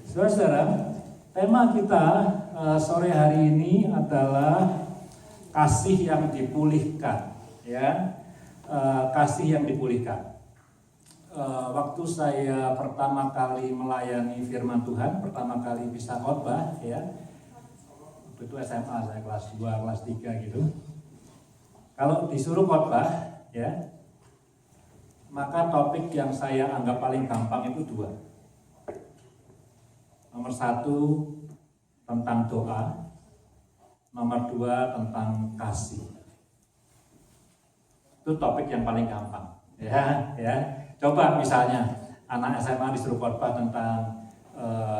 Saudara-saudara, tema kita sore hari ini adalah kasih yang dipulihkan, ya, kasih yang dipulihkan. Waktu saya pertama kali melayani firman Tuhan, pertama kali bisa khotbah, ya, itu SMA, saya kelas 2, kelas 3 gitu. Kalau disuruh khotbah, ya, maka topik yang saya anggap paling gampang itu dua. Nomor 1 tentang doa, nomor 2 tentang kasih. Itu topik yang paling gampang, ya. Coba misalnya anak SMA disuruh khotbah tentang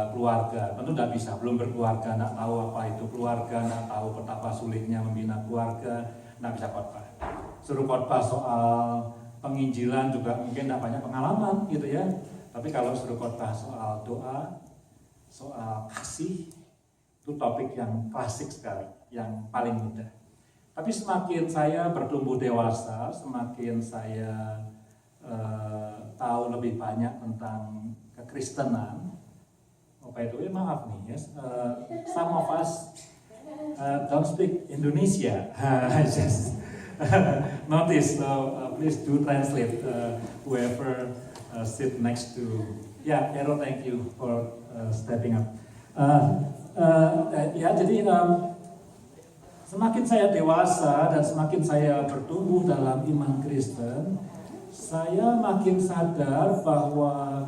keluarga, tentu tidak bisa, belum berkeluarga, tidak tahu apa itu keluarga, tidak tahu betapa sulitnya membina keluarga, tidak bisa khotbah. Suruh khotbah soal penginjilan juga mungkin tidak banyak pengalaman, gitu ya. Tapi kalau suruh khotbah soal doa, soal kasih, itu topik yang klasik sekali, yang paling mudah. Tapi semakin saya bertumbuh dewasa, semakin saya tahu lebih banyak tentang kekristenan. Maaf nih, yes, some of us don't speak Indonesia. Just notice, please do translate whoever sit next to. Ya, Hero, thank you for stepping up. Jadi semakin saya dewasa dan semakin saya bertumbuh dalam iman Kristen, saya makin sadar bahwa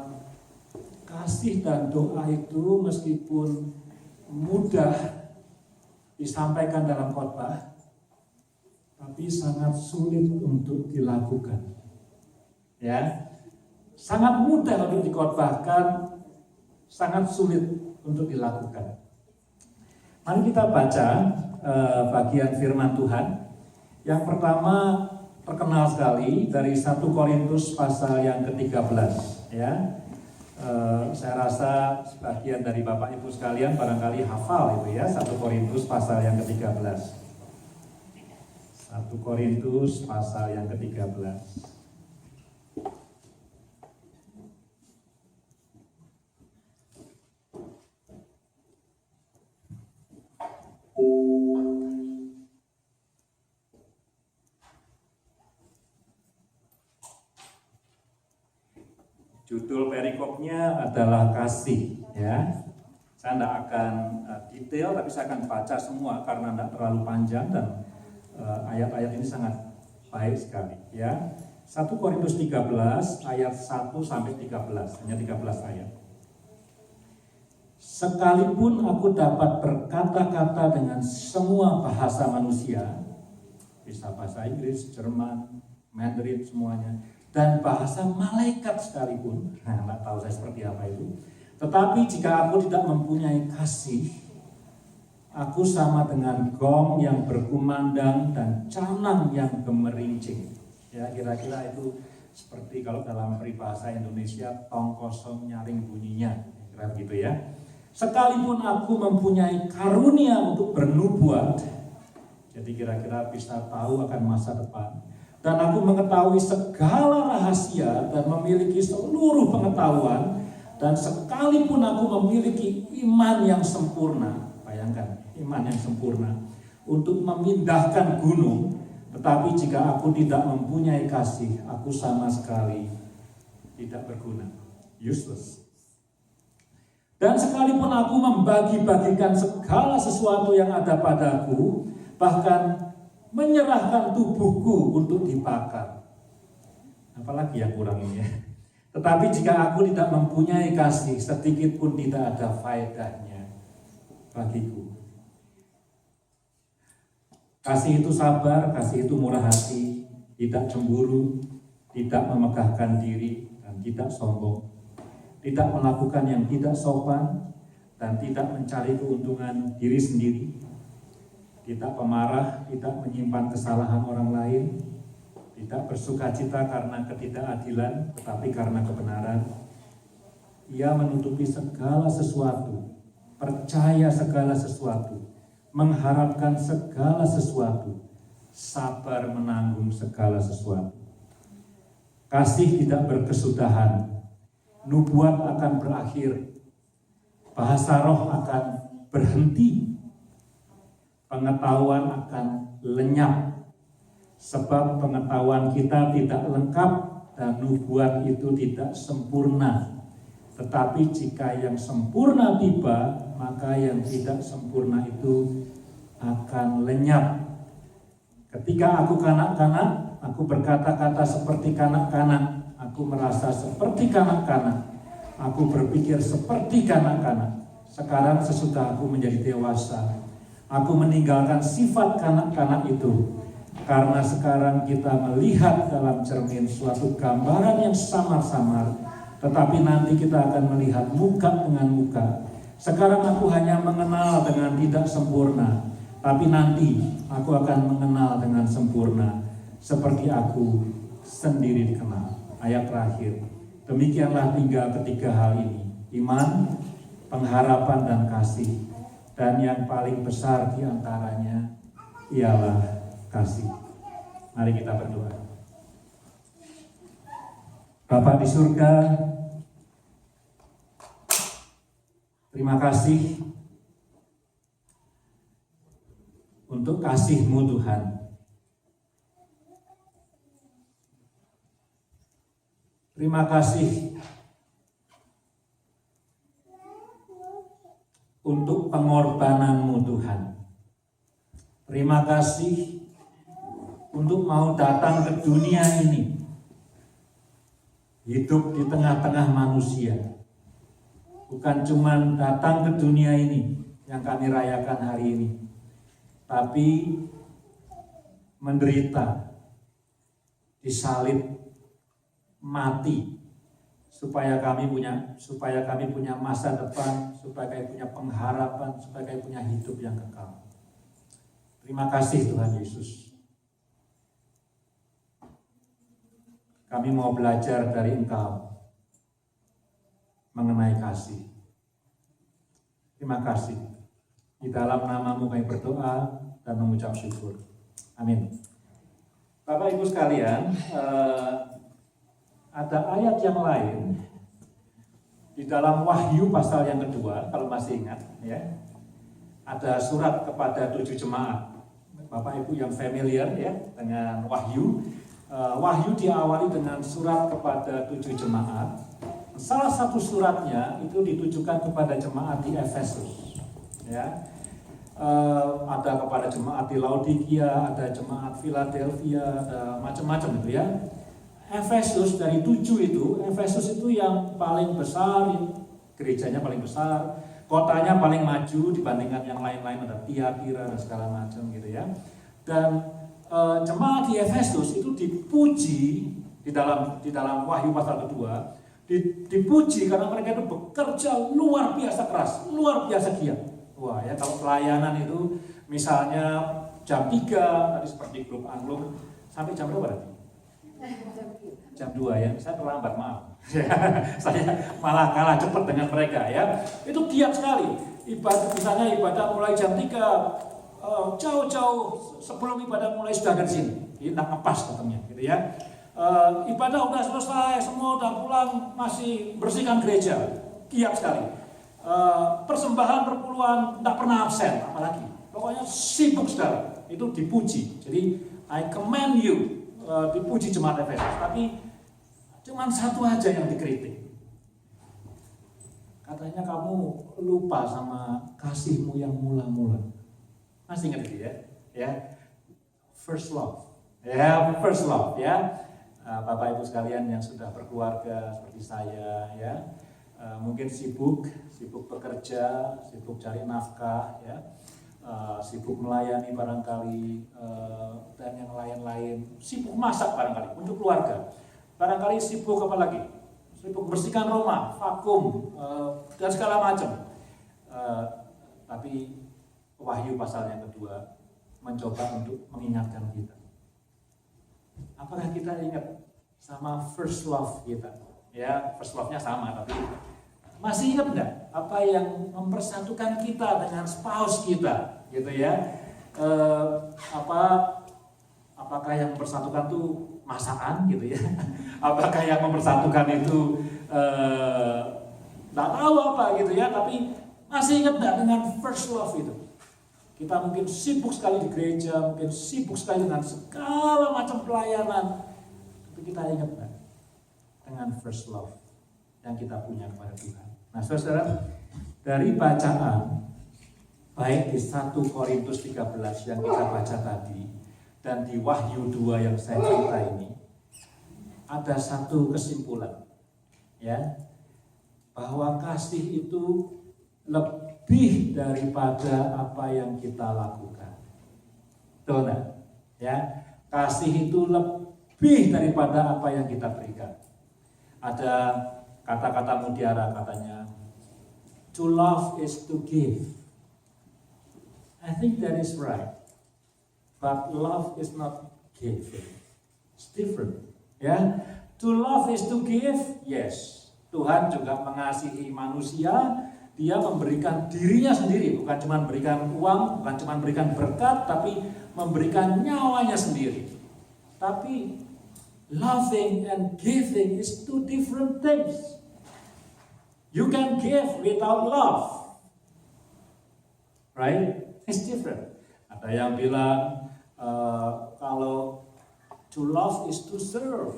kasih dan doa itu meskipun mudah disampaikan dalam khotbah, tapi sangat sulit untuk dilakukan. Ya. Sangat mudah untuk dikhotbahkan, sangat sulit untuk dilakukan. Mari kita baca bagian firman Tuhan. Yang pertama terkenal sekali dari 1 Korintus pasal yang ke-13, ya. Saya rasa sebagian dari Bapak Ibu sekalian barangkali hafal itu, ya, 1 Korintus pasal yang ke-13. 1 Korintus pasal yang ke-13. Judul perikopnya adalah kasih, ya. Saya tidak akan detail, tapi saya akan baca semua karena tidak terlalu panjang dan ayat-ayat ini sangat baik sekali, ya. 1 Korintus 13 ayat 1 sampai 13, hanya 13 ayat. Sekalipun aku dapat berkata-kata dengan semua bahasa manusia, bisa bahasa Inggris, Jerman, Mandarin, semuanya, dan bahasa malaikat sekalipun, nggak tahu saya seperti apa itu. Tetapi jika aku tidak mempunyai kasih, aku sama dengan gong yang berkumandang dan canang yang gemerincing. Ya, kira-kira itu seperti kalau dalam peribahasa Indonesia, tong kosong nyaring bunyinya, kira begitu, ya. Sekalipun aku mempunyai karunia untuk bernubuat, jadi kira-kira bisa tahu akan masa depan, dan aku mengetahui segala rahasia dan memiliki seluruh pengetahuan, dan sekalipun aku memiliki iman yang sempurna, bayangkan, iman yang sempurna untuk memindahkan gunung, tetapi jika aku tidak mempunyai kasih, aku sama sekali tidak berguna, useless. Dan sekalipun aku membagi-bagikan segala sesuatu yang ada padaku, bahkan menyerahkan tubuhku untuk dibakar, apalagi yang kurang ini, ya. Tetapi jika aku tidak mempunyai kasih, sedikit pun tidak ada faedahnya bagiku. Kasih itu sabar, kasih itu murah hati, tidak cemburu, tidak memegahkan diri, dan tidak sombong, tidak melakukan yang tidak sopan, dan tidak mencari keuntungan diri sendiri, tidak pemarah, tidak menyimpan kesalahan orang lain, tidak bersukacita karena ketidakadilan, tetapi karena kebenaran. Ia menutupi segala sesuatu, percaya segala sesuatu, mengharapkan segala sesuatu, sabar menanggung segala sesuatu. Kasih tidak berkesudahan, nubuat akan berakhir, bahasa roh akan berhenti, pengetahuan akan lenyap, sebab pengetahuan kita tidak lengkap dan nubuat itu tidak sempurna. Tetapi jika yang sempurna tiba, maka yang tidak sempurna itu akan lenyap. Ketika aku kanak-kanak, aku berkata-kata seperti kanak-kanak, aku merasa seperti kanak-kanak, aku berpikir seperti kanak-kanak. Sekarang sesudah aku menjadi dewasa, aku meninggalkan sifat kanak-kanak itu. Karena sekarang kita melihat dalam cermin suatu gambaran yang samar-samar, tetapi nanti kita akan melihat muka dengan muka. Sekarang aku hanya mengenal dengan tidak sempurna, tapi nanti aku akan mengenal dengan sempurna, seperti aku sendiri dikenal. Ayat terakhir, demikianlah ketiga hal ini, iman, pengharapan, dan kasih. Dan yang paling besar di antaranya ialah kasih. Mari kita berdoa. Bapa di surga, terima kasih untuk kasih-Mu Tuhan. Terima kasih untuk pengorbanan-Mu Tuhan. Terima kasih untuk mau datang ke dunia ini, hidup di tengah-tengah manusia. Bukan cuma datang ke dunia ini yang kami rayakan hari ini, tapi menderita, disalib, mati, supaya kami punya masa depan, supaya kami punya pengharapan, supaya kami punya hidup yang kekal. Terima kasih Tuhan Yesus. Kami mau belajar dari Engkau mengenai kasih. Terima kasih. Di dalam nama-Mu kami berdoa dan mengucap syukur. Amin. Bapak Ibu sekalian, ada ayat yang lain di dalam Wahyu pasal yang kedua, kalau masih ingat, ya. Ada surat kepada 7 jemaat. Bapak Ibu yang familiar ya dengan Wahyu. Wahyu diawali dengan surat kepada 7 jemaat. Salah satu suratnya itu ditujukan kepada jemaat di Efesus. Ya, ada kepada jemaat di Laodikia, ada jemaat Philadelphia, ada macam-macam itu ya. Efesus dari 7 itu, Efesus itu yang paling besar, gerejanya paling besar, kotanya paling maju dibandingkan yang lain-lain, ada Tiatira dan segala macam gitu ya. Dan jemaat di Efesus itu dipuji di dalam Wahyu pasal kedua, dipuji karena mereka itu bekerja luar biasa keras, luar biasa giat. Wah ya, kalau pelayanan itu misalnya jam 3 tadi seperti grup angklung sampai jam berapa tadi? Jam 2 ya, saya terlambat maaf. Saya malah kalah cepat dengan mereka ya. Itu giat sekali. Misalnya ibadah mulai jam 3, jauh-jauh sebelum ibadah mulai sudah ke sini. Ini tak ngepas katanya gitu ya. Ibadah udah selesai, semua udah pulang, masih bersihkan gereja. Giat sekali. Persembahan perpuluhan tak pernah absen, apalagi. Pokoknya sibuk sekali. Itu dipuji. Jadi I commend you, dipuji jemaat Efesus. Tapi cuma satu aja yang dikritik. Katanya kamu lupa sama kasihmu yang mula-mula. Masih ingat ya? Ya, first love. Ya, first love ya. Bapak Ibu sekalian yang sudah berkeluarga seperti saya ya, mungkin sibuk bekerja, sibuk cari nafkah ya, sibuk melayani barangkali, dan yang lain-lain, sibuk masak barangkali untuk keluarga, barangkali sibuk apa lagi, sibuk bersihkan rumah, vakum, dan segala macam. Tapi Wahyu pasal yang kedua mencoba untuk mengingatkan kita. Apakah kita ingat sama first love kita? Ya, first love-nya sama, tapi masih ingat enggak apa yang mempersatukan kita dengan spouse kita, gitu ya? Apakah yang mempersatukan itu masakan, gitu ya? Apakah yang mempersatukan itu tak tahu apa, gitu ya? Tapi Masih ingat nggak dengan first love itu? Kita mungkin sibuk sekali di gereja, mungkin sibuk sekali dengan segala macam pelayanan. Tapi kita ingat nggak dengan first love yang kita punya kepada Tuhan? Nah, saudara, dari bacaan baik di 1 Korintus 13 yang kita baca tadi dan di Wahyu 2 yang saya cerita ini, ada satu kesimpulan, ya, bahwa kasih itu lebih daripada apa yang kita lakukan. Betul enggak? Ya, kasih itu lebih daripada apa yang kita berikan. Ada kata-kata mutiara katanya, to love is to give. I think that is right. But love is not giving. It's different. Ya, to love is to give. Yes. Tuhan juga mengasihi manusia. Dia memberikan dirinya sendiri, bukan cuma memberikan uang, bukan cuma memberikan berkat, tapi memberikan nyawanya sendiri. Tapi loving and giving is two different things. You can give without love, right? It's different. Ada yang bilang kalau to love is to serve.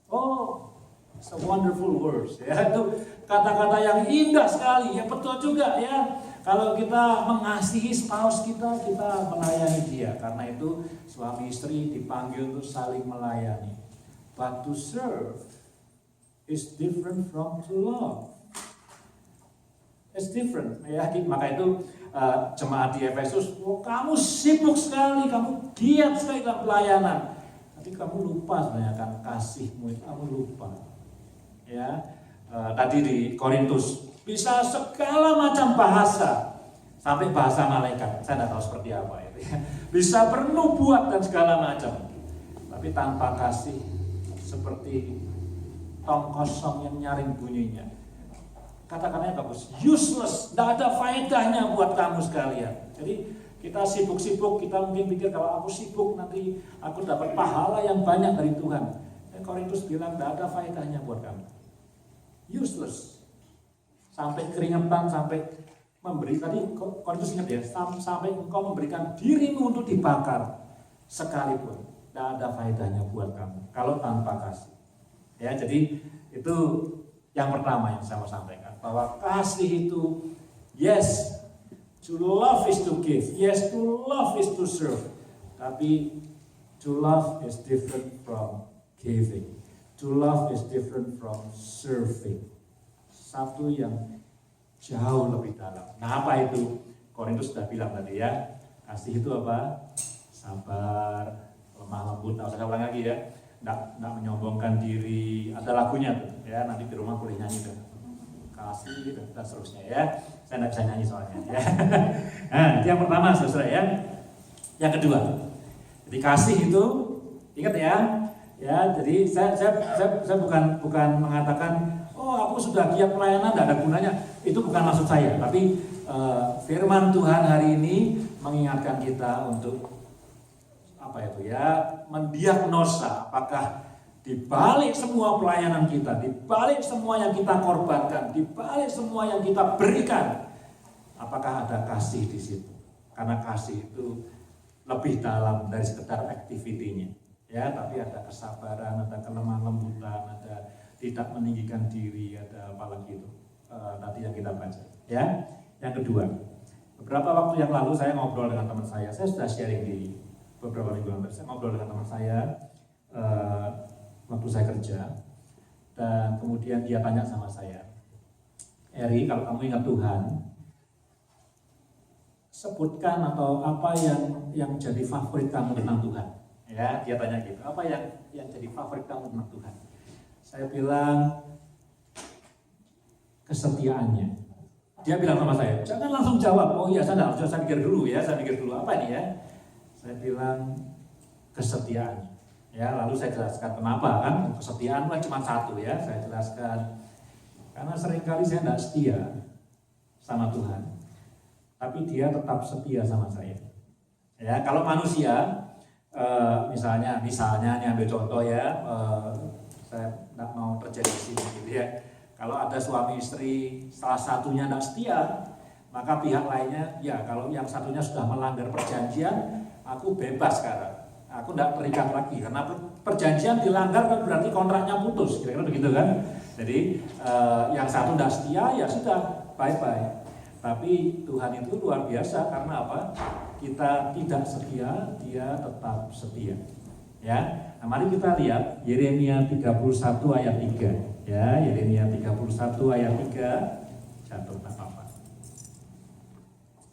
Oh, it's a wonderful words. Ya, itu kata-kata yang indah sekali. Ya, betul juga ya. Kalau kita mengasihi spouse kita melayani dia. Karena itu suami istri dipanggil untuk saling melayani. But to serve is different from to love. It's different. Ya, maka itu jemaat di Efesus, kamu sibuk sekali, kamu giat sekali dalam pelayanan. Tapi kamu lupa sebenarnya kan kasihmu itu, kamu lupa. Ya, tadi di Korintus bisa segala macam bahasa, sampai bahasa malaikat. Saya tidak tahu seperti apa itu. Ya. Bisa bernubuat dan segala macam. Tapi tanpa kasih seperti tong kosong yang nyaring bunyinya. Kata-katanya bagus, useless, tidak ada faedahnya buat kamu sekalian. Jadi kita sibuk-sibuk, kita mungkin pikir kalau aku sibuk nanti aku dapat pahala yang banyak dari Tuhan. Korintus bilang tidak ada faedahnya buat kamu. Useless. Sampai keringetan, sampai memberi, tadi Korintus ingat ya, sampai engkau memberikan dirimu untuk dibakar sekalipun. Tidak ada faedahnya buat kamu, kalau tanpa kasih. Ya, jadi itu yang pertama yang saya mau sampaikan, bahwa kasih itu, yes, to love is to give, yes, to love is to serve, tapi to love is different from giving, to love is different from serving. Satu yang jauh lebih dalam. Nah, apa itu? Korintus sudah bilang tadi ya, kasih itu apa? Sabar, lemah lembut. Nah, saya ulang lagi ya. Nggak menyombongkan diri, ada lagunya tuh ya, nanti di rumah boleh nyanyi tuh, kasih gitu, dan seterusnya ya. Saya nggak bisa nyanyi soalnya ya. Nah, itu yang pertama saudara ya. Yang kedua, jadi kasih itu ingat ya, jadi saya bukan mengatakan oh aku sudah giat pelayanan tidak ada gunanya, itu bukan maksud saya, tapi firman Tuhan hari ini mengingatkan kita untuk apa itu ya, mendiagnosa apakah di balik semua pelayanan kita, di balik semua yang kita korbankan, di balik semua yang kita berikan, apakah ada kasih di situ? Karena kasih itu lebih dalam dari sekedar aktivitinya, ya, tapi ada kesabaran, ada kelemah lembutan, ada tidak meninggikan diri, ada apalagi itu tadi yang kita baca, ya. Yang kedua, beberapa waktu yang lalu saya ngobrol dengan teman saya sudah sharing di beberapa minggu lalu, saya ngobrol dengan teman saya waktu saya kerja, dan kemudian dia tanya sama saya, Eri, kalau kamu ingat Tuhan, sebutkan atau apa yang jadi favorit kamu tentang Tuhan. Ya, dia tanya gitu, apa yang jadi favorit kamu tentang Tuhan? Saya bilang kesetiaannya. Dia bilang sama saya, jangan langsung jawab. Oh iya, saya pikir dulu ya, apa ini ya? Saya bilang kesetiaan. Ya, lalu saya jelaskan kenapa kan kesetiaan kan cuma satu ya. Saya jelaskan karena seringkali saya tidak setia sama Tuhan, tapi Dia tetap setia sama saya. Ya, kalau manusia, misalnya ini ambil contoh ya, saya tidak mau terjadi di sini gitu ya. Kalau ada suami istri salah satunya tidak setia, Maka pihak lainnya, ya kalau yang satunya sudah melanggar perjanjian, aku bebas sekarang. Aku tidak terikat lagi, karena perjanjian dilanggar kan berarti kontraknya putus, kira-kira begitu kan. Jadi yang satu tidak setia, ya sudah, bye-bye. Tapi Tuhan itu luar biasa, karena apa? Kita tidak setia, dia tetap setia. Ya, nah, mari kita lihat Yeremia 31 ayat 3. Ya, Yeremia 31 ayat 3. Catat apa-apa.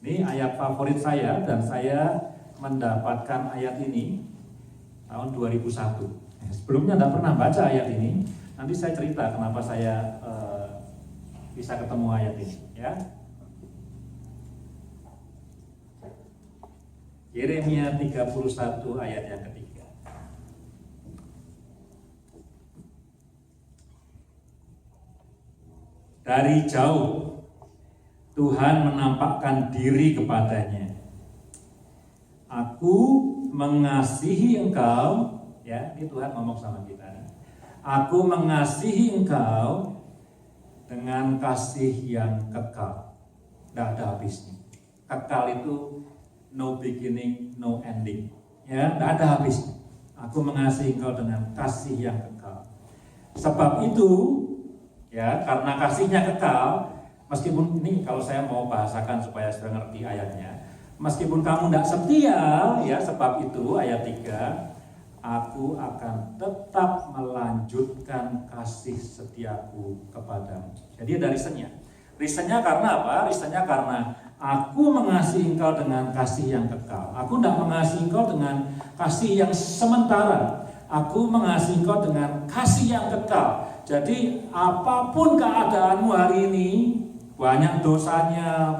Ini ayat favorit saya, dan saya mendapatkan ayat ini tahun 2001. Sebelumnya tidak pernah baca ayat ini. Nanti saya cerita kenapa saya bisa ketemu ayat ini. Ya, Yeremia 31 ayat yang ketiga. Dari jauh Tuhan menampakkan diri kepadanya. Aku mengasihi engkau, ya, ini Tuhan ngomong sama kita. Aku mengasihi engkau dengan kasih yang kekal. Tidak ada habisnya. Kekal itu no beginning, no ending. Ya, tidak ada habisnya. Aku mengasihi engkau dengan kasih yang kekal. Sebab itu, ya, karena kasihnya kekal, meskipun ini kalau saya mau bahasakan supaya sudah ngerti ayatnya, meskipun kamu tidak setia, ya, sebab itu ayat 3, aku akan tetap melanjutkan kasih setiaku kepadamu. Jadi ada reasonnya. Reasonnya karena apa? Reasonnya karena aku mengasihi engkau dengan kasih yang kekal. Aku tidak mengasihi engkau dengan kasih yang sementara. Aku mengasihi engkau dengan kasih yang kekal. Jadi apapun keadaanmu hari ini, banyak dosanya,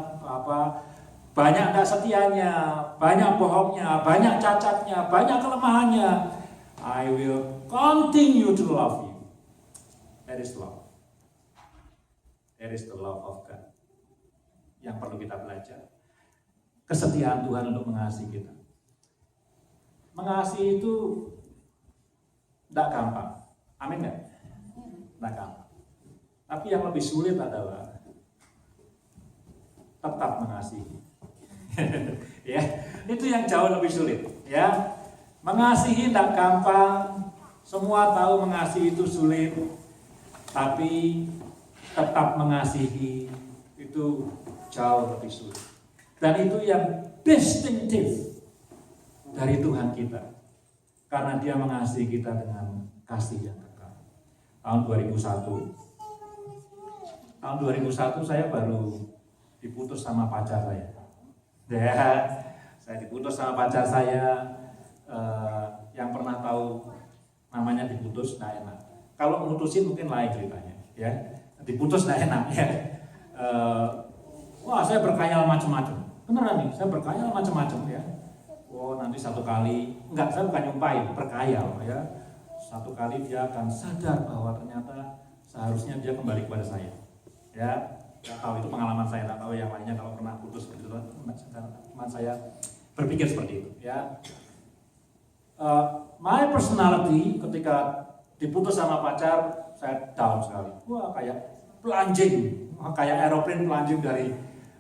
banyak tidak setianya, banyak bohongnya, banyak cacatnya, banyak kelemahannya, I will continue to love you. That is love. That is the love of God. Yang perlu kita belajar. Kesetiaan Tuhan untuk mengasihi kita. Mengasihi itu tidak gampang. Amin nggak? Tidak gampang. Tapi yang lebih sulit adalah tetap mengasihi. Ya, itu yang jauh lebih sulit. Ya, mengasihi tidak gampang. Semua tahu mengasihi itu sulit. Tapi tetap mengasihi itu jauh lebih sulit. Dan itu yang distinctive dari Tuhan kita. Karena dia mengasihi kita dengan kasih yang kekal. Tahun 2001 saya baru diputus sama pacar saya. Ya, saya diputus sama pacar saya. Yang pernah tahu namanya diputus nggak enak. Kalau memutusin mungkin lain ceritanya, ya. Diputus nggak enak, ya. Wah, saya berkhayal macam-macam. Beneran nih, saya berkhayal macam-macam, ya. Oh, nanti satu kali, enggak, saya bukan nyumpain, berkhayal, ya. Satu kali dia akan sadar bahwa ternyata seharusnya dia kembali kepada saya, ya. Nggak tahu, itu pengalaman saya, nggak tahu yang lainnya kalau pernah putus seperti itu, teman saya berpikir seperti itu, ya. My personality ketika diputus sama pacar, saya down sekali. Wah, kayak plunging, kayak aeroplane plunging dari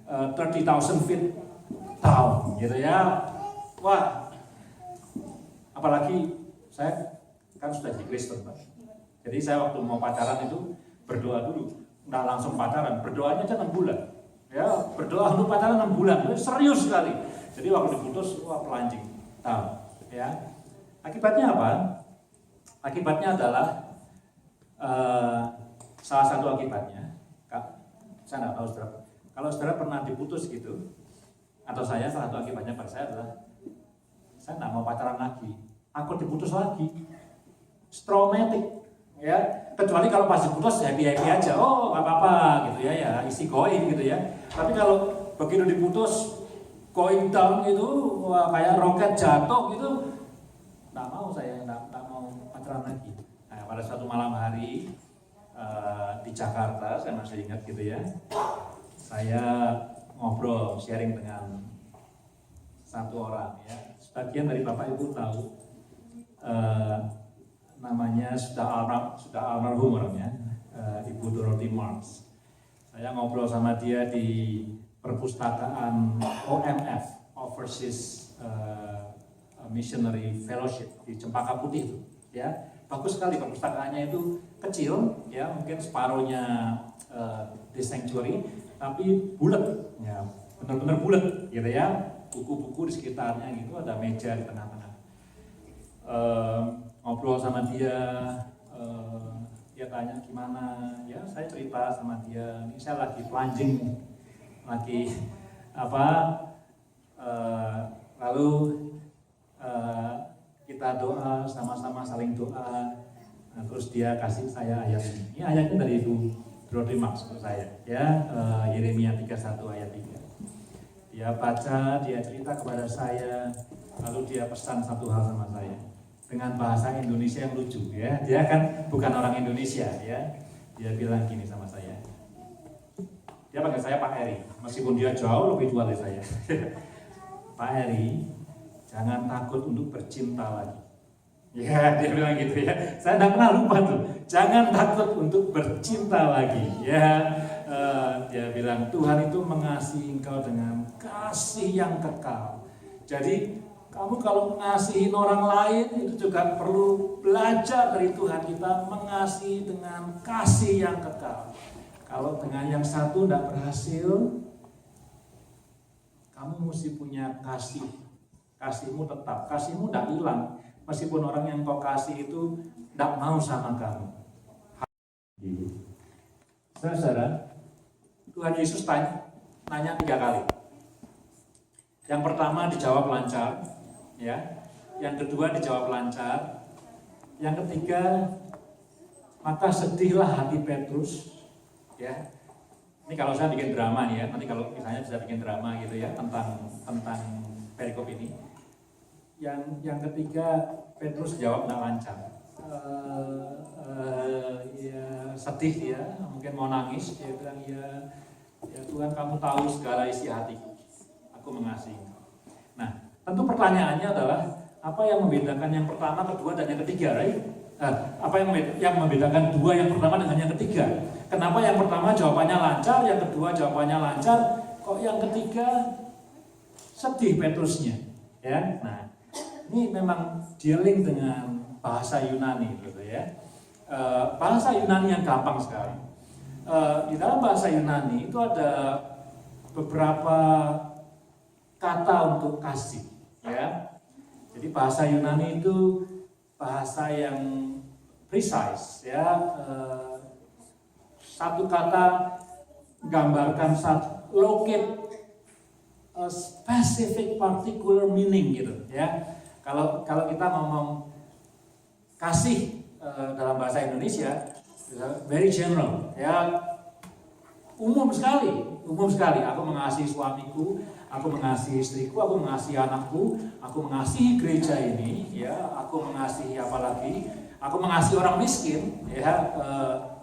30,000 feet down, gitu ya. Wah, apalagi saya kan sudah di Kristen, Pak. Jadi saya waktu mau pacaran itu berdoa dulu, nggak langsung pacaran, berdoanya aja 6 bulan. Ya, berdoa untuk pacaran 6 bulan, serius sekali. Jadi waktu diputus, wah plunging down, ya. Akibatnya apa? Akibatnya adalah salah satu akibatnya, saya nggak tahu saudara. Kalau saudara pernah diputus gitu, atau saya, salah satu akibatnya pada saya adalah saya nggak mau pacaran lagi. Aku diputus lagi, traumatic, ya. Kecuali kalau pas diputus happy aja, oh nggak apa-apa gitu ya, ya isi going gitu ya. Tapi kalau begitu diputus, going down gitu, wah, kayak roket jatuh gitu. Nggak mau saya, nggak mau pacaran lagi. Nah, pada suatu malam hari di Jakarta, saya masih ingat gitu ya, saya ngobrol, sharing dengan satu orang, ya. Sebagian dari Bapak Ibu tahu namanya sudah almarhum orangnya, Ibu Dorothy Marx. Saya ngobrol sama dia di perpustakaan OMF, Overseas Missionary Fellowship di Cempaka Putih itu, ya. Bagus sekali perpustakaannya, itu kecil, ya, mungkin separuhnya The Sanctuary, tapi bulat, ya, benar-benar bulat, gitu ya. Buku-buku di sekitarnya gitu, ada meja di tengah-tengah. Ngobrol sama dia, dia tanya gimana, ya saya cerita sama dia, ini saya lagi plunging, lagi lalu kita doa, sama-sama saling doa. Nah, terus dia kasih saya ayat ini. Ini ayatnya dari Ibu Brodri maksud saya, ya, Yeremia 31 ayat 3. Dia baca, dia cerita kepada saya, lalu dia pesan satu hal sama saya dengan bahasa Indonesia yang lucu, ya. Dia kan bukan orang Indonesia, ya. Dia bilang gini sama saya. Dia panggil saya Pak Eri, meskipun dia jauh lebih tua dari saya. Pak Eri, jangan takut untuk bercinta lagi. Ya, dia bilang gitu, ya. Saya tidak pernah lupa tuh. Jangan takut untuk bercinta lagi. Ya, dia bilang Tuhan itu mengasihi engkau dengan kasih yang kekal. Jadi kamu kalau mengasihi orang lain itu juga perlu belajar dari Tuhan kita mengasihi dengan kasih yang kekal. Kalau dengan yang satu tidak berhasil, kamu mesti punya kasih. Kasihmu tetap, kasihmu tidak hilang. Meskipun orang yang kau kasih itu tidak mau sama kamu. Saudara, Tuhan Yesus nanya 3 kali. Yang pertama dijawab lancar, ya. Yang kedua dijawab lancar. Yang ketiga, maka sedihlah hati Petrus, ya. Ini kalau saya bikin drama nih, ya. Nanti kalau misalnya bisa bikin drama gitu, ya, tentang perikop ini. Yang ketiga, Petrus jawab tidak lancar. Ya, sedih dia, mungkin mau nangis. Dia bilang, ya Tuhan, kamu tahu segala isi hatiku. Aku mengasihi. Nah, tentu pertanyaannya adalah apa yang membedakan yang pertama, kedua, dan yang ketiga, right? Apa yang membedakan dua yang pertama dengan yang ketiga? Kenapa yang pertama jawabannya lancar, yang kedua jawabannya lancar, kok yang ketiga sedih Petrusnya? Ya, nah. Ini memang dealing dengan bahasa Yunani, gitu, ya. Bahasa Yunani yang gampang sekali. Di dalam bahasa Yunani itu ada beberapa kata untuk kasih, ya. Jadi bahasa Yunani itu bahasa yang precise, ya. Satu kata gambarkan locate a specific particular meaning, gitu, ya. Kalau kita ngomong kasih dalam bahasa Indonesia, very general, ya, umum sekali. Aku mengasihi suamiku, aku mengasihi istriku, aku mengasihi anakku, aku mengasihi gereja ini, ya, aku mengasihi apalagi, aku mengasihi orang miskin, ya,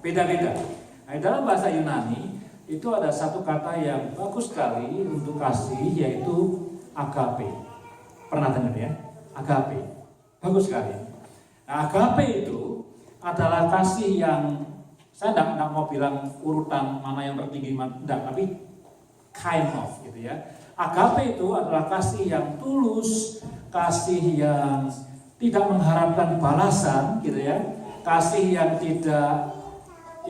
beda-beda. Nah, dalam bahasa Yunani itu ada satu kata yang bagus sekali untuk kasih, yaitu agape. Pernah dengar, ya? Agape, bagus sekali. Nah, agape itu adalah kasih yang saya tidak mau bilang urutan mana yang tertinggi, tapi kind of, gitu, ya. Agape itu adalah kasih yang tulus, kasih yang tidak mengharapkan balasan, gitu, ya. Kasih yang tidak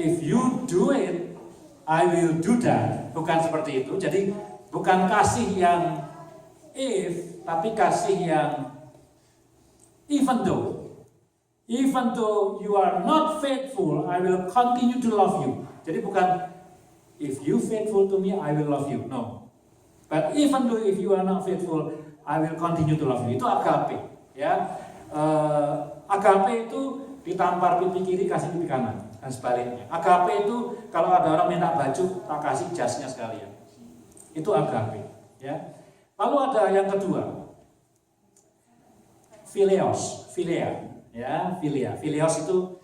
if you do it, I will do that. Bukan seperti itu. Jadi bukan kasih yang if, tapi kasih yang even though you are not faithful, I will continue to love you. Jadi bukan if you faithful to me, I will love you. No. But even though if you are not faithful, I will continue to love you. Itu agape, ya. Agape itu ditampar pipi kiri, kasih pipi kanan, dan sebaliknya. Agape itu kalau ada orang minta baju, tak kasih jasnya sekalian. Itu agape, ya. Lalu ada yang kedua, Philia, ya, Philios itu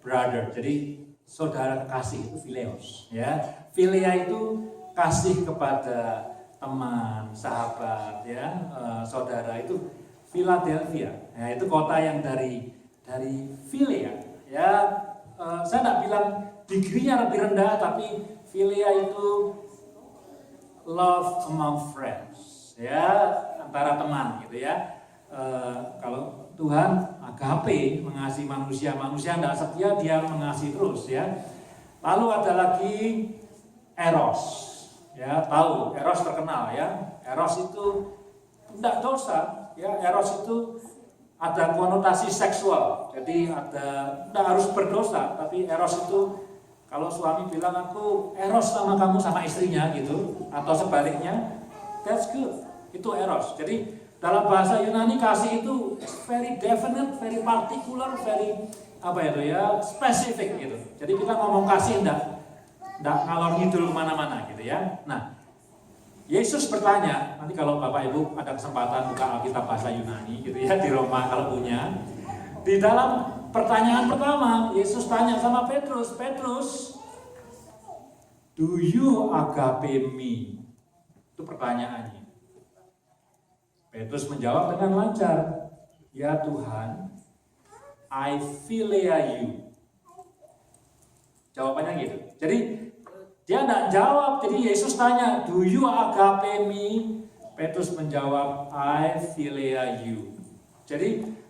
brother, jadi saudara kasih, itu Philios, ya. Philia itu kasih kepada teman, sahabat, ya, saudara. Itu Philadelphia, ya, itu kota yang dari Philia, ya. Saya tidak bilang digrinya lebih rendah, tapi Philia itu love among friends, ya, antara teman gitu ya. Kalau Tuhan agape, mengasihi manusia tidak setia, dia mengasihi terus ya. Lalu ada lagi eros, ya, tahu eros terkenal ya. Eros itu tidak dosa, ya. Eros itu ada konotasi seksual, jadi tidak harus berdosa, tapi eros itu kalau suami bilang aku eros sama kamu sama istrinya gitu, atau sebaliknya, that's good, itu eros. Jadi dalam bahasa Yunani kasih itu very definite, very particular, very spesifik gitu. Jadi kita ngomong kasih enggak ngalor ngidul kemana-mana gitu ya. Nah, Yesus bertanya, nanti kalau Bapak Ibu ada kesempatan buka Alkitab bahasa Yunani gitu ya di Roma kalau punya. Di dalam pertanyaan pertama, Yesus tanya sama Petrus, Petrus, do you agape me? Itu pertanyaannya. Petrus menjawab dengan lancar, ya Tuhan, I philea you. Jawabannya gitu. Jadi dia tidak jawab, jadi Yesus tanya, do you agape me? Petrus menjawab, I philea you. Jadi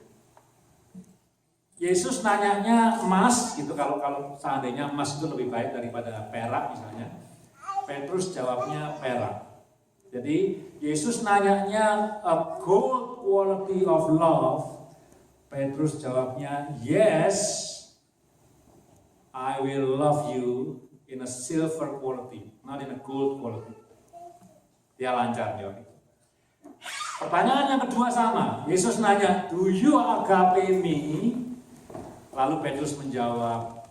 Yesus nanyanya emas gitu, kalau seandainya emas itu lebih baik daripada perak misalnya. Petrus jawabnya perak. Jadi Yesus nanyanya a gold quality of love. Petrus jawabnya yes, I will love you in a silver quality, not in a gold quality. Dia lancar jawab. Pertanyaan yang kedua sama. Yesus nanya, do you agape me? Lalu Petrus menjawab,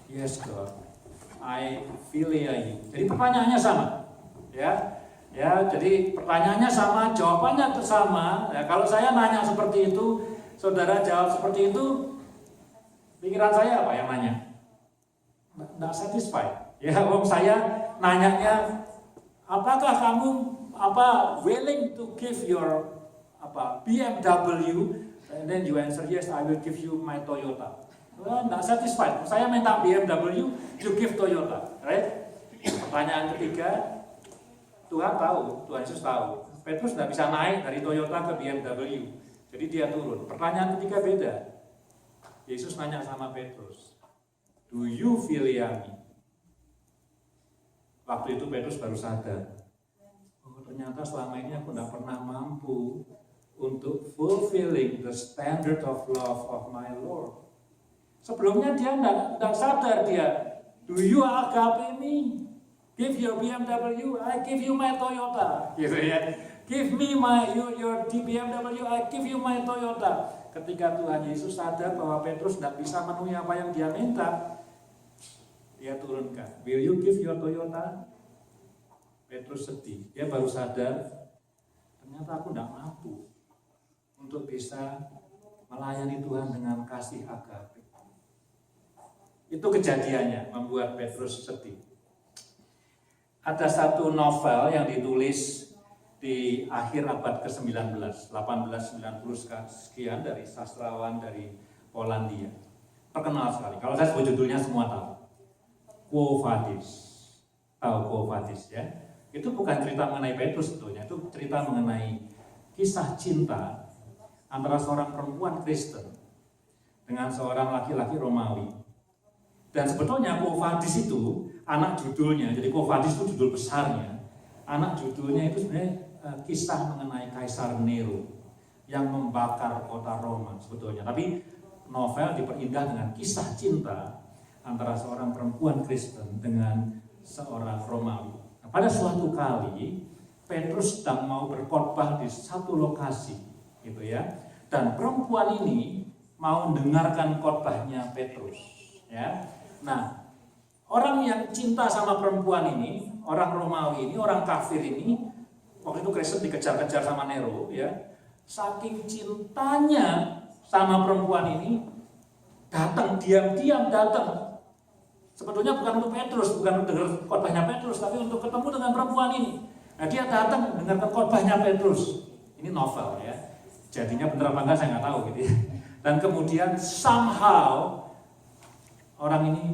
yes God, I philea you. Jadi pertanyaannya sama, ya. Ya, jadi pertanyaannya sama, jawabannya sama. Ya, kalau saya nanya seperti itu, saudara jawab seperti itu, pikiran saya apa yang nanya? Tidak satisfied. Ya, saya nanyanya, apakah kamu willing to give your BMW? And then you answer yes, I will give you my Toyota. Tidak satisfied. Saya minta BMW, you give Toyota, right? Pertanyaan ketiga. Tuhan tahu, Tuhan Yesus tahu. Petrus tidak bisa naik dari Toyota ke BMW. Jadi dia turun. Pertanyaan ketiga beda. Yesus nanya sama Petrus, do you philea me? Waktu itu Petrus baru sadar, oh ternyata selama ini aku tidak pernah mampu untuk fulfilling the standard of love of my Lord. Sebelumnya dia tidak sadar dia, do you agape me? Give your BMW, I give you my Toyota, gitu ya. Give me your BMW, I give you my Toyota. Ketika Tuhan Yesus sadar bahwa Petrus tidak bisa memenuhi apa yang dia minta, dia turunkan. Will you give your Toyota? Petrus sedih. Dia baru sadar, ternyata aku tidak mampu untuk bisa melayani Tuhan dengan kasih agape. Itu kejadiannya membuat Petrus sedih. Ada satu novel yang ditulis di akhir abad ke-19, 1890 sekian, dari sastrawan dari Polandia. Terkenal sekali. Kalau saya sebut judulnya semua tahu. Quo Vadis. Tahu Quo Vadis ya? Itu bukan cerita mengenai Petrus sebetulnya, itu cerita mengenai kisah cinta antara seorang perempuan Kristen dengan seorang laki-laki Romawi. Dan sebetulnya Quo Vadis itu anak judulnya, jadi Quo Vadis itu judul besarnya. Anak judulnya itu sebenarnya kisah mengenai Kaisar Nero yang membakar kota Roma sebetulnya. Tapi novel diperindah dengan kisah cinta antara seorang perempuan Kristen dengan seorang Romawi. Nah, pada suatu kali Petrus sedang mau berkhotbah di satu lokasi, gitu ya. Dan perempuan ini mau mendengarkan khotbahnya Petrus, ya. Nah, orang yang cinta sama perempuan ini, orang Romawi ini, orang kafir ini, waktu itu Kristen dikejar-kejar sama Nero, ya. Saking cintanya sama perempuan ini, datang diam-diam datang. Sebetulnya bukan untuk Petrus, bukan untuk dengar khotbahnya Petrus, tapi untuk ketemu dengan perempuan ini. Nah, dia datang mendengarkan khotbahnya Petrus. Ini novel ya. Jadinya benar apa enggak saya nggak tahu gitu ya. Dan kemudian somehow orang ini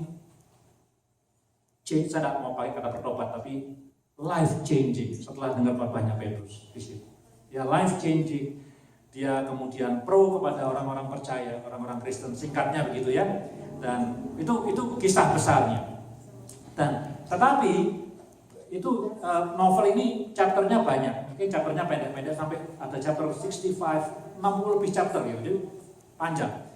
saya tidak mau pakai kata bertobat, tapi life changing setelah dengar khotbahnya Petrus di situ. Dia life changing. Dia kemudian pro kepada orang-orang percaya, orang-orang Kristen, singkatnya begitu ya. Dan itu kisah besarnya. Dan tetapi itu novel ini chapternya banyak. Mungkin chapternya pendek-pendek sampai ada chapter 65, 60 lebih chapter gitu. Jadi panjang.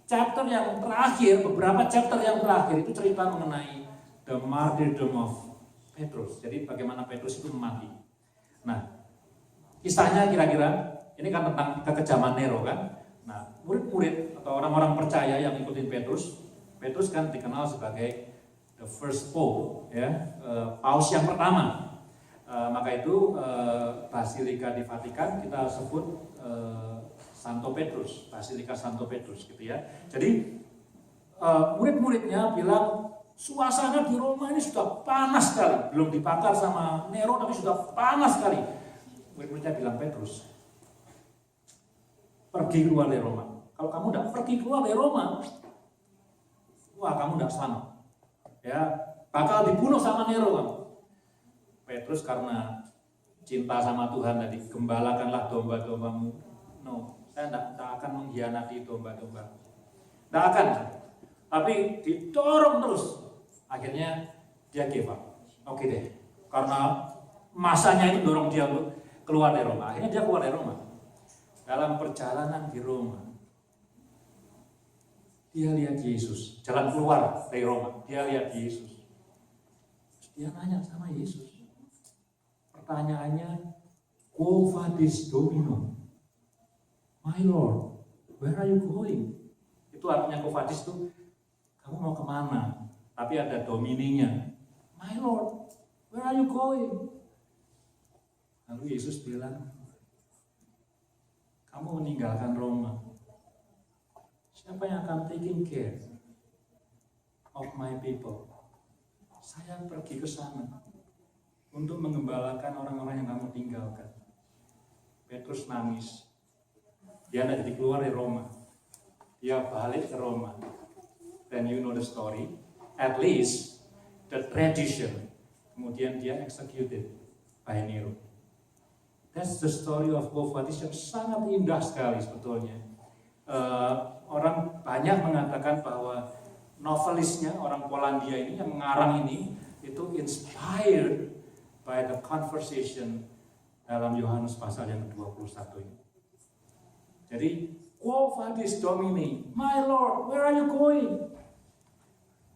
Chapter yang terakhir, beberapa chapter yang terakhir itu cerita mengenai the martyrdom of Petrus. Jadi bagaimana Petrus itu mati. Nah, kisahnya kira-kira ini kan tentang kekejaman Nero kan. Nah, murid-murid atau orang-orang percaya yang ikutin Petrus kan dikenal sebagai the first pope, ya, paus yang pertama. Maka itu Basilika di Vatikan kita sebut Santo Petrus, Basilika Santo Petrus gitu ya. Jadi murid-muridnya bilang suasana di Roma ini sudah panas sekali, belum dibakar sama Nero tapi sudah panas sekali. Murid-muridnya bilang, Petrus, pergi keluar dari Roma. Kalau kamu tidak pergi keluar dari Roma, wah kamu tidak selamat. Ya, bakal dibunuh sama Nero kamu. Petrus karena cinta sama Tuhan tadi, gembalakanlah domba-dombamu. No, saya tidak akan mengkhianati domba-domba. Tidak akan. Tapi didorong terus. Akhirnya dia give up. Oke deh, karena masanya itu dorong dia untuk keluar dari Roma. Akhirnya dia keluar dari Roma. Dalam perjalanan di Roma, dia lihat Yesus. Jalan keluar dari Roma, dia lihat Yesus. Dia nanya sama Yesus. Pertanyaannya, Quo vadis Domino? My Lord, where are you going? Itu artinya Quo vadis itu, kamu mau kemana? Tapi ada domininya. My Lord, where are you going? Lalu Yesus bilang, kamu meninggalkan Roma. Siapa yang akan taking care of my people? Saya pergi ke sana untuk mengembalakan orang-orang yang kamu tinggalkan. Petrus nangis. Dia tidak jadi keluar dari Roma. Dia balik ke Roma. Then you know the story. At least the tradition. Kemudian dia executed by Nero. That's the story of Quo Vadis yang sangat indah sekali sebetulnya. Orang banyak mengatakan bahwa novelisnya, orang Polandia ini yang mengarang ini, itu inspired by the conversation dalam Yohanes pasal yang ke-21 ini. Jadi, Quo Vadis Domini, my Lord, where are you going?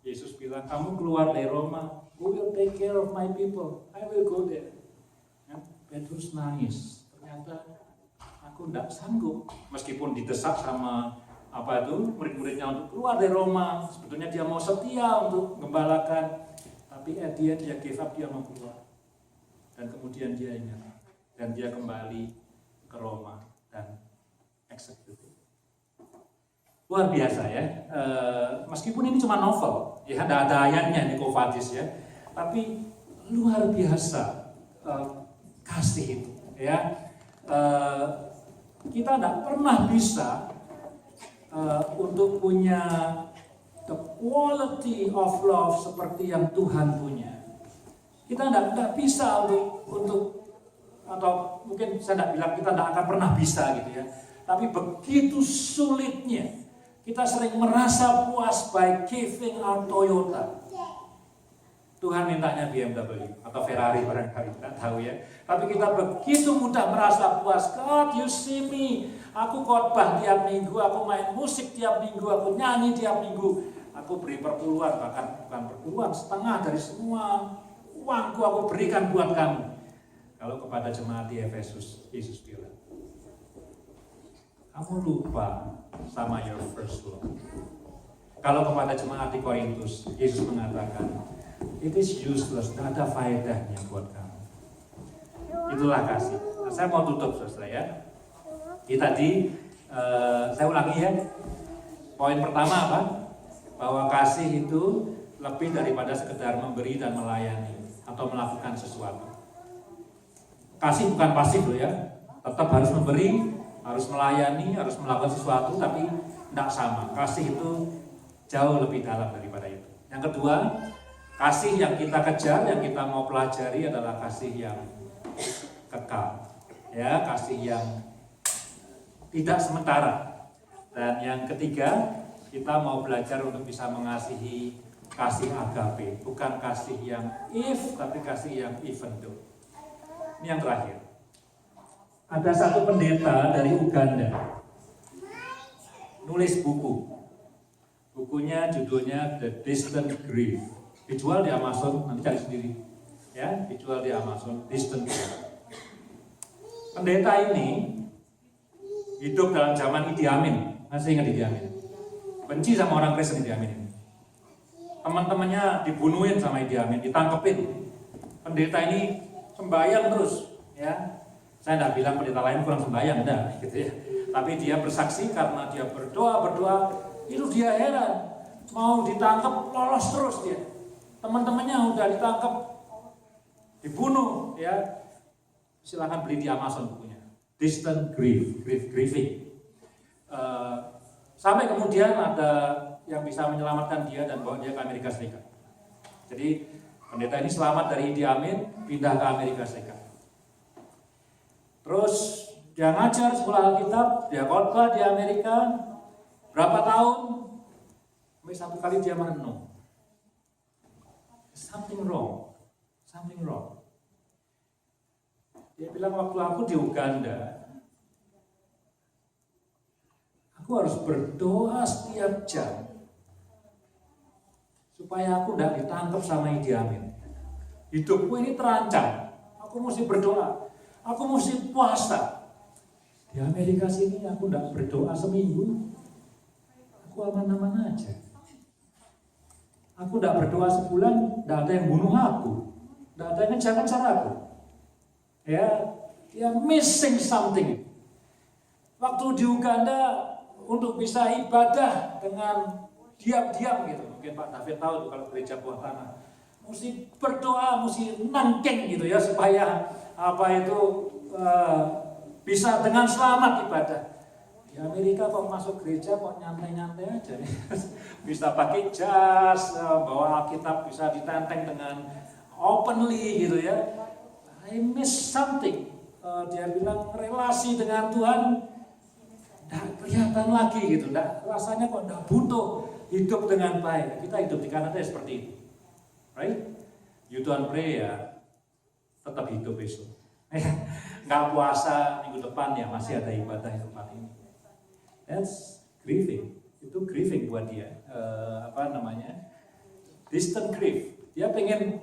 Yesus bilang, kamu keluar dari Roma, who will take care of my people? I will go there. Petrus nangis, ternyata aku tidak sanggup, meskipun didesak sama murid-muridnya untuk keluar dari Roma. Sebetulnya dia mau setia untuk gembalakan, tapi dia give up, dia mau keluar. Dan kemudian dia ingat, dan dia kembali ke Roma dan execute. Luar biasa ya, meskipun ini cuma novel, ya ada ayatnya di Quo Vadis ya, tapi luar biasa. Kasih itu, ya. Kita tidak pernah bisa untuk punya the quality of love seperti yang Tuhan punya. Kita tidak bisa untuk atau mungkin saya tidak bilang kita tidak akan pernah bisa gitu ya. Tapi begitu sulitnya kita sering merasa puas by giving our Toyota. Tuhan mintanya BMW atau Ferrari barangkali, kita tahu ya. Tapi kita begitu mudah merasa puas. God, you see me. Aku khotbah tiap minggu, aku main musik tiap minggu, aku nyanyi tiap minggu. Aku beri perpuluhan, bahkan bukan perpuluhan, setengah dari semua uangku aku berikan buat kamu. Kalau kepada jemaat di Efesus, Yesus bilang, kamu lupa sama your first love. Kalau kepada jemaat di Korintus, Yesus mengatakan, it is useless, tidak ada faedahnya buat kamu. Itulah kasih. Nah, saya mau tutup saudara ya. Tadi saya ulangi ya. Poin pertama apa? Bahwa kasih itu lebih daripada sekedar memberi dan melayani atau melakukan sesuatu. Kasih bukan pasif loh ya. Tetap harus memberi, harus melayani, harus melakukan sesuatu, tapi tidak sama. Kasih itu jauh lebih dalam daripada itu. Yang kedua, Kasih yang kita kejar, yang kita mau pelajari adalah kasih yang kekal. Ya, kasih yang tidak sementara. Dan yang ketiga, kita mau belajar untuk bisa mengasihi kasih agape, bukan kasih yang if, tapi kasih yang even though. Ini yang terakhir. Ada satu pendeta dari Uganda nulis buku. Bukunya judulnya The Distant Grief. Dijual di Amazon, nanti cari sendiri. Ya, dijual di Amazon, Distant Grief. Pendeta ini hidup dalam zaman Idi Amin. Masih ingat Idi Amin? Benci sama orang Kristen Idi Amin ini. Teman-temannya dibunuhin sama Idi Amin, ditangkepin. Pendeta ini sembahyang terus, ya. Saya tidak bilang pendeta lain kurang sembahyang, enggak, gitu ya. Tapi dia bersaksi karena dia berdoa, itu dia heran. Mau ditangkap, lolos terus dia. Teman-temannya udah ditangkap, dibunuh, ya. Silakan beli di Amazon bukunya. Distant Grieving. Sampai kemudian ada yang bisa menyelamatkan dia dan bawa dia ke Amerika Serikat. Jadi pendeta ini selamat dari Idi Amin, pindah ke Amerika Serikat. Terus dia ngajar sekolah Alkitab, dia khotbah di Amerika berapa tahun, sampai satu kali dia merenung. Something wrong. Dia bilang, waktu aku di Uganda, aku harus berdoa setiap jam supaya aku tidak ditangkap sama Idi Amin. Hidupku ini terancam. Aku mesti berdoa. Aku mesti puasa. Di Amerika sini aku tidak berdoa seminggu. Aku aman-aman aja. Aku tidak berdoa sebulan, tidak ada yang bunuh aku. Tidak ada yang ngejar-ngejar aku. Ya, dia missing something. Waktu di Uganda, untuk bisa ibadah dengan diam-diam gitu. Mungkin Pak David tahu tuh kalau gereja Buah Tanah. Mesti berdoa, mesti nangkeng gitu ya supaya bisa dengan selamat ibadah. Di Amerika kok masuk gereja kok nyantai-nyantai aja nih. Bisa pakai jas, bawa Alkitab bisa ditenteng dengan openly gitu ya. I miss something. Dia bilang relasi dengan Tuhan tidak kelihatan lagi gitu, rasanya kok tidak butuh hidup dengan baik. Kita hidup di Kanada seperti itu, right? You don't pray ya, tetap hidup besok. Nggak puasa minggu depan ya masih ada ibadah di tempat ini. That's grieving, itu grieving buat dia. Distant grief. Dia pengen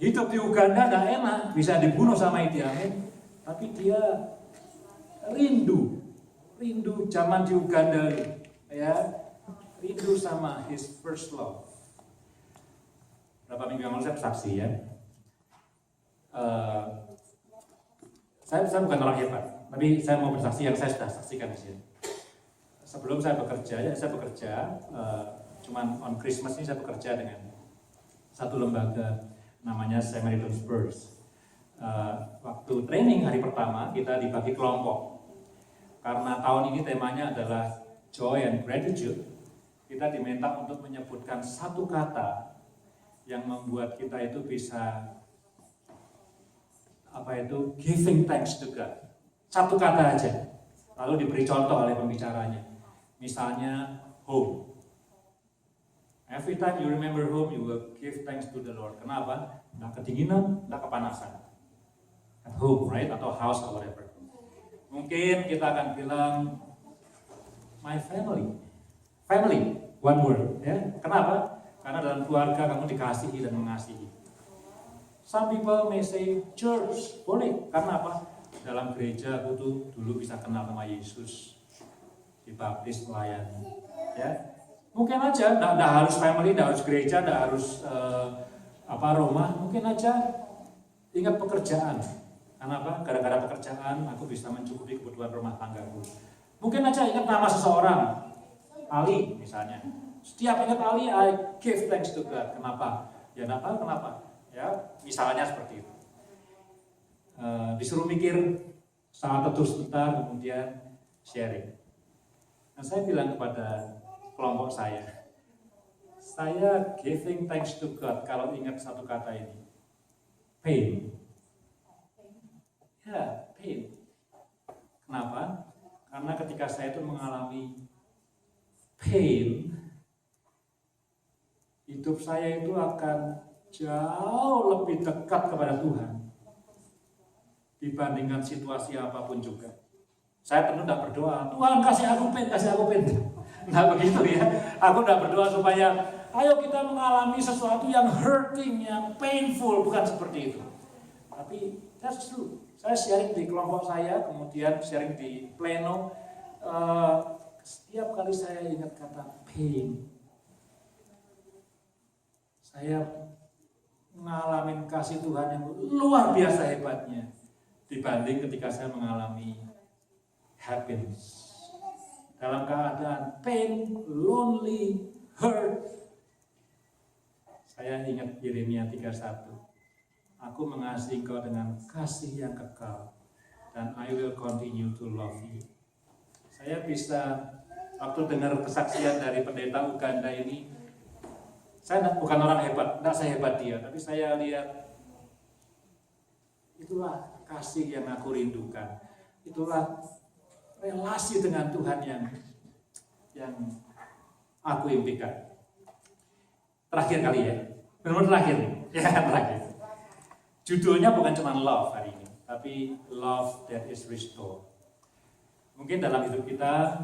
hidup di Uganda nggak enak, bisa dibunuh sama Idi Amin, tapi dia rindu zaman di Uganda, ya, rindu sama his first love. Berapa minggu yang lalu saya bersaksi ya. Saya bukan orang hebat, tapi saya mau bersaksi yang saya sudah saksikan di sini. Sebelum saya bekerja, cuman on Christmas ini saya bekerja dengan satu lembaga namanya Samaritan Spurs. Waktu training hari pertama kita dibagi kelompok. Karena tahun ini temanya adalah joy and gratitude, kita diminta untuk menyebutkan satu kata yang membuat kita itu bisa giving thanks to God. Satu kata aja. Lalu diberi contoh oleh pembicaranya. Misalnya home. Every time you remember home, you will give thanks to the Lord. Kenapa? Nggak kedinginan, nggak kepanasan. At home, right? Atau house or whatever. Mungkin kita akan bilang my family, one word, ya. Kenapa? Karena dalam keluarga kamu dikasihi dan mengasihi. Some people may say church, boleh. Karena apa? Dalam gereja aku tuh dulu bisa kenal sama Yesus, dibaptis, melayani, ya. Mungkin aja, tidak harus family, tidak harus gereja, tidak harus rumah. Mungkin aja ingat pekerjaan. Kenapa? Gara-gara pekerjaan aku bisa mencukupi kebutuhan rumah tanggaku. Mungkin aja ingat nama seseorang, Ali misalnya. Setiap ingat Ali, I give thanks to God. Kenapa? Ya nggak tahu kenapa. Ya, misalnya seperti itu. Disuruh mikir saat teduh sebentar, kemudian sharing. Nah, saya bilang kepada kelompok saya, Saya giving thanks to God kalau ingat satu kata ini. Pain. Ya, pain. Kenapa? Karena ketika saya itu mengalami pain, hidup saya itu akan jauh lebih dekat kepada Tuhan dibandingkan situasi apapun juga. Saya tentu tidak berdoa, Tuhan kasih aku pain. Nah begitu ya, aku tidak berdoa supaya ayo kita mengalami sesuatu yang hurting, yang painful, bukan seperti itu. Tapi that's true. Saya sharing di kelompok saya, kemudian sharing di pleno. Setiap kali saya ingat kata pain, saya mengalami kasih Tuhan yang luar biasa hebatnya dibanding ketika saya mengalami happiness. Dalam keadaan pain, lonely, hurt. Saya ingat Yeremia 31. Aku mengasihi engkau dengan kasih yang kekal, dan I will continue to love you. Saya bisa, waktu dengar kesaksian dari pendeta Uganda ini, saya bukan orang hebat, tidak sehebat dia, tapi saya lihat itulah kasih yang aku rindukan. Itulah relasi dengan Tuhan yang aku impikan. Terakhir kali ya, benar-benar terakhir ya, terakhir. Judulnya bukan cuma love hari ini, tapi love that is restored. Mungkin dalam hidup kita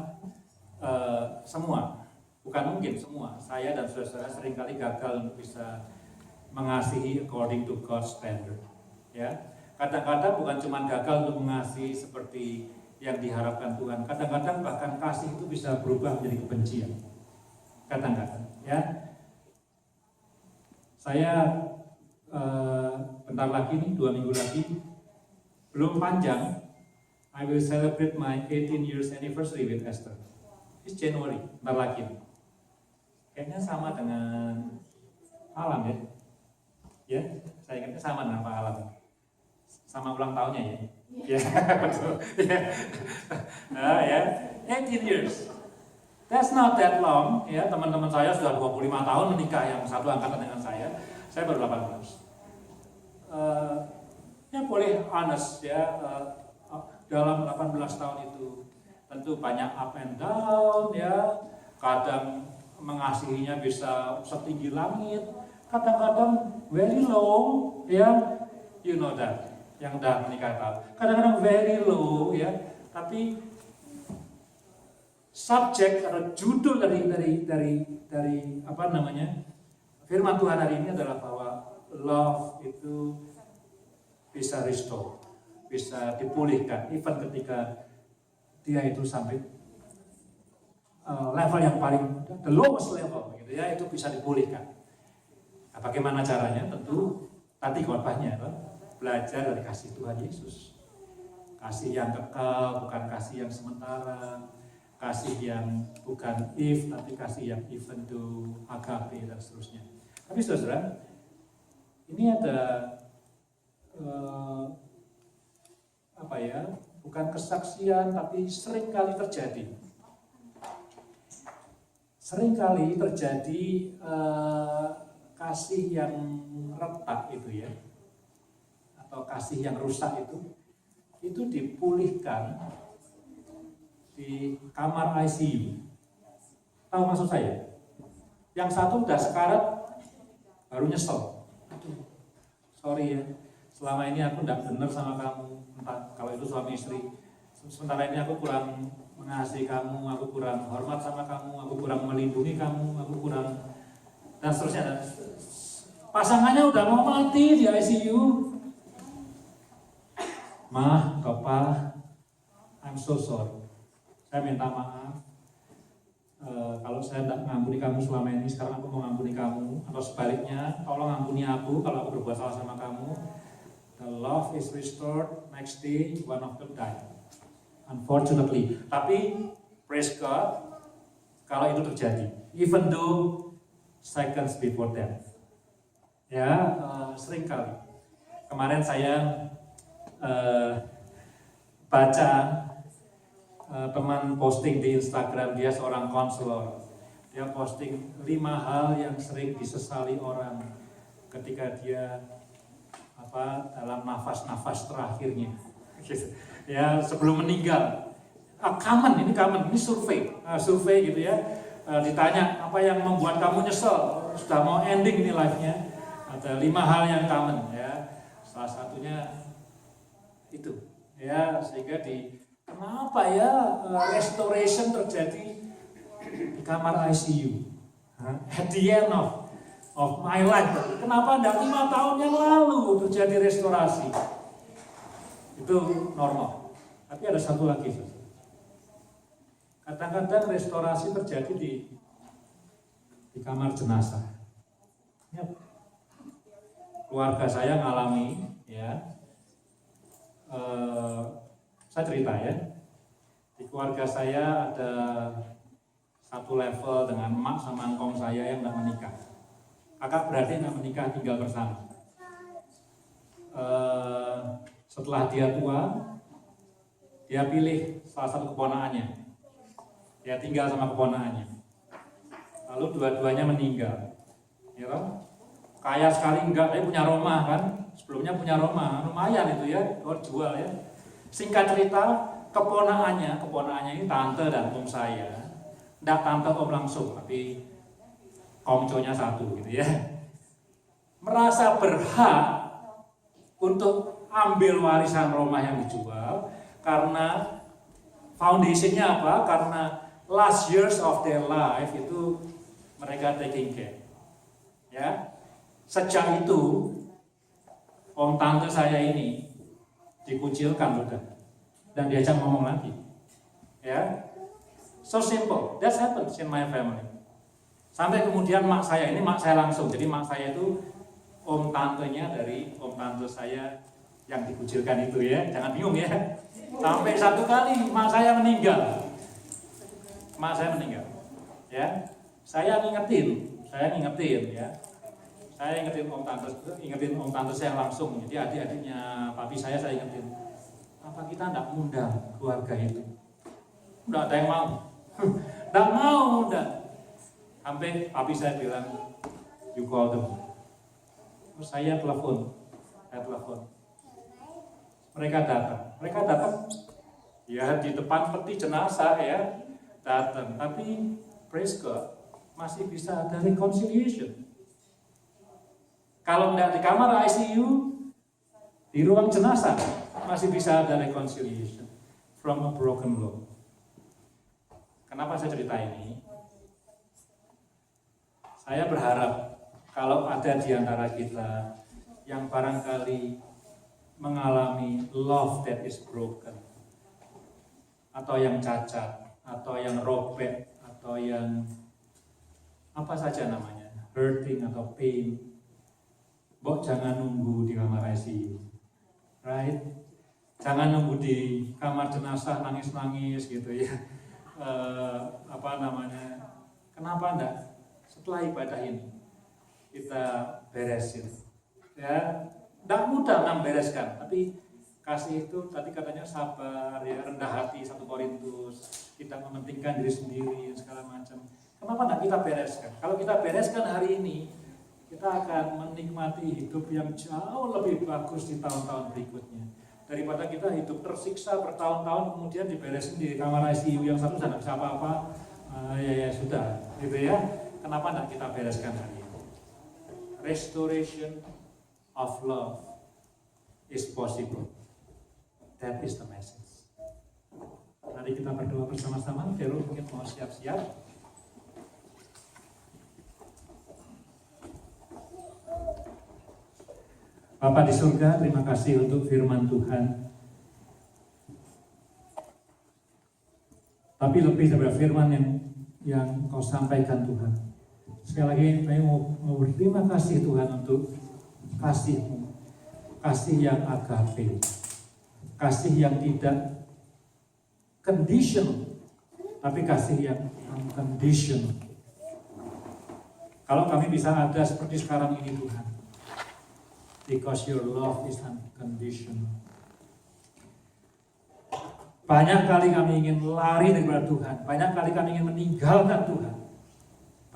semua, bukan mungkin semua, saya dan saudara-saudara seringkali gagal untuk bisa mengasihi according to God's standard. Ya, kadang-kadang bukan cuma gagal untuk mengasihi seperti yang diharapkan Tuhan. Kadang-kadang bahkan kasih itu bisa berubah menjadi kebencian. Kadang-kadang, ya. Saya bentar lagi nih, 2 minggu lagi, belum panjang, I will celebrate my 18 years anniversary with Esther. It's January, bentar lagi. Kayaknya sama dengan Alam ya. Ya, saya ingatnya sama dengan Pak Alam. Sama ulang tahunnya ya. Ya, betul. Nah, ya, 18 years. That's not that long, ya. Teman-teman saya sudah 25 tahun menikah yang satu angkatan dengan saya. Saya baru 18. Ya boleh honest ya, dalam 18 tahun itu tentu banyak up and down ya. Kadang mengasihinya bisa setinggi langit, kadang-kadang very low ya. You know that, yang udah menikah tahu. Kadang-kadang very low ya, tapi subjek atau judul dari apa namanya firman Tuhan hari ini adalah bahwa love itu bisa restore, bisa dipulihkan, even ketika dia itu sampai level yang paling the lowest level, gitu ya, itu bisa dipulihkan. Nah, bagaimana caranya? Tentu tadi khotbahnya belajar dari kasih Tuhan Yesus, kasih yang kekal, bukan kasih yang sementara, kasih yang bukan if, tapi kasih yang even though, agape dan seterusnya. Tapi saudara, ini ada apa ya? Bukan kesaksian, tapi seringkali terjadi. Seringkali terjadi kasih yang retak itu ya, atau kasih yang rusak itu dipulihkan di kamar ICU. Tahu maksud saya? Yang satu udah sekarat, baru nyesel. Aduh, sorry ya, selama ini aku tidak benar sama kamu. Entah kalau itu suami istri. Sementara ini aku kurang mengasihi kamu, aku kurang hormat sama kamu, aku kurang melindungi kamu, aku kurang dan seterusnya. Pasangannya udah mau mati di ICU. Ma, Papa, I'm so sorry. Saya minta maaf. Kalau saya tidak mengampuni kamu selama ini, sekarang aku mau mengampuni kamu. Atau sebaliknya, tolong ampuni aku kalau aku berbuat salah sama kamu. The love is restored, next day one of them died. Unfortunately. Tapi, praise God, kalau itu terjadi. Even though seconds before death. Ya, sering kali. Kemarin saya baca teman posting di Instagram, dia seorang konselor. Dia posting 5 hal yang sering disesali orang ketika dia dalam nafas-nafas terakhirnya. Ya, sebelum meninggal. Ini survei gitu ya. Ditanya apa yang membuat kamu nyesel, sudah mau ending ini life-nya. Ada 5 hal yang common ya. Salah satunya itu ya, sehingga kenapa ya restoration terjadi di kamar ICU at the end of my life. Kenapa tidak 5 tahun yang lalu terjadi restorasi? Itu normal. Tapi ada satu lagi, kadang-kadang restorasi terjadi di kamar jenazah. Ya. Keluarga saya ngalami ya. Saya cerita ya. Di keluarga saya ada satu level dengan emak sama engkong saya yang tidak menikah. Kakak berarti tidak menikah, tinggal bersama. Setelah dia tua, dia pilih salah satu keponakannya. Dia tinggal sama keponakannya. Lalu dua-duanya meninggal. Ya kan? Kaya sekali enggak, dia punya rumah kan. Sebelumnya punya rumah, lumayan itu ya, jual ya. Singkat cerita, keponakannya ini tante dan om saya. Tidak tante om langsung, tapi komconya satu gitu ya. Merasa berhak untuk ambil warisan rumah yang dijual karena foundationnya apa? Karena last years of their life itu mereka taking care. Ya. Sejak itu om tante saya ini dikucilkan sudah dan diajak ngomong lagi. Ya. So simple, that happens in my family. Sampai kemudian mak saya langsung, jadi mak saya itu om tantenya dari om tante saya yang dikucilkan itu ya, jangan bingung ya. Sampai satu kali mak saya meninggal, ya. Saya ngingetin ya. Saya ingetin om tante saya langsung, jadi adik-adiknya papi saya ingetin. Apa kita tidak ngundang keluarga itu? Tidak ada yang mau. Tidak mau, udah. Sampai papi saya bilang, you call them. Terus saya telepon. Mereka datang. Ya di depan peti jenazah ya, datang. Tapi praise God, masih bisa ada reconciliation. Kalau tidak di kamar ICU, di ruang jenazah masih bisa ada reconciliation from a broken love. Kenapa saya cerita ini? Saya berharap kalau ada di antara kita yang barangkali mengalami love that is broken, atau yang cacat, atau yang robek, atau yang apa saja namanya, hurting atau pain, jangan nunggu di kamar ICU, right? Jangan nunggu di kamar jenazah nangis-nangis gitu ya. Kenapa enggak setelah ibadah ini kita beresin ya, enggak mudah membereskan, tapi kasih itu tadi katanya sabar ya, rendah hati, 1 Korintus, tidak mementingkan diri sendiri segala macam. Kenapa enggak kita bereskan? Kalau kita bereskan hari ini, kita akan menikmati hidup yang jauh lebih bagus di tahun-tahun berikutnya. Daripada kita hidup tersiksa bertahun-tahun kemudian diberesin di kamar ICU yang satu tidak bisa apa-apa, ya sudah, gitu ya. Kenapa tidak kita bereskan hari ini? Restoration of love is possible. That is the message. Mari kita berdoa bersama-sama. Vero mungkin mau siap-siap. Bapa di surga, terima kasih untuk firman Tuhan. Tapi lebih daripada firman yang Kau sampaikan Tuhan. Sekali lagi kami mau berterima kasih Tuhan untuk kasih-Mu. Kasih yang agape. Kasih yang tidak conditional, tapi kasih yang unconditional. Kalau kami bisa ada seperti sekarang ini Tuhan, because your love is unconditional. Banyak kali kami ingin lari daripada Tuhan, banyak kali kami ingin meninggalkan Tuhan.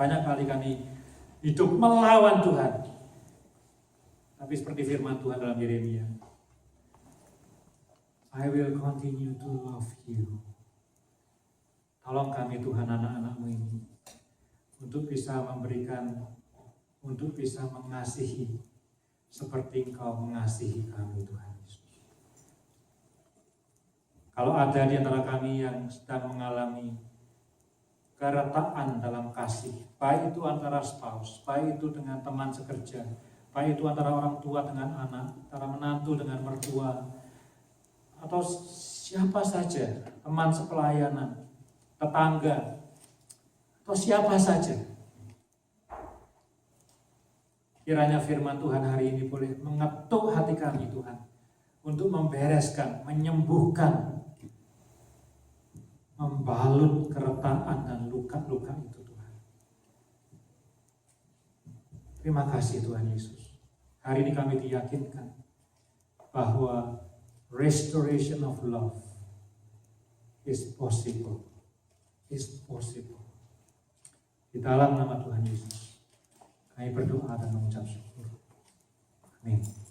Banyak kali kami hidup melawan Tuhan. Tapi seperti firman Tuhan dalam Yeremia, I will continue to love you. Tolong kami Tuhan, anak-anak-Mu ini, untuk bisa memberikan, untuk bisa mengasihi seperti Engkau mengasihi kami Tuhan Yesus. Kalau ada di antara kami yang sedang mengalami keretaan dalam kasih, baik itu antara spouse, baik itu dengan teman sekerja, baik itu antara orang tua dengan anak, antara menantu dengan mertua, atau siapa saja, teman sepelayanan, tetangga, atau siapa saja. Kiranya firman Tuhan hari ini boleh mengetuk hati kami Tuhan, untuk membereskan, menyembuhkan, membalut keretaan dan luka-luka itu Tuhan. Terima kasih Tuhan Yesus. Hari ini kami diyakinkan bahwa restoration of love is possible. Is possible. Di dalam nama Tuhan Yesus, kami berdoa dan mengucap syukur. Amin.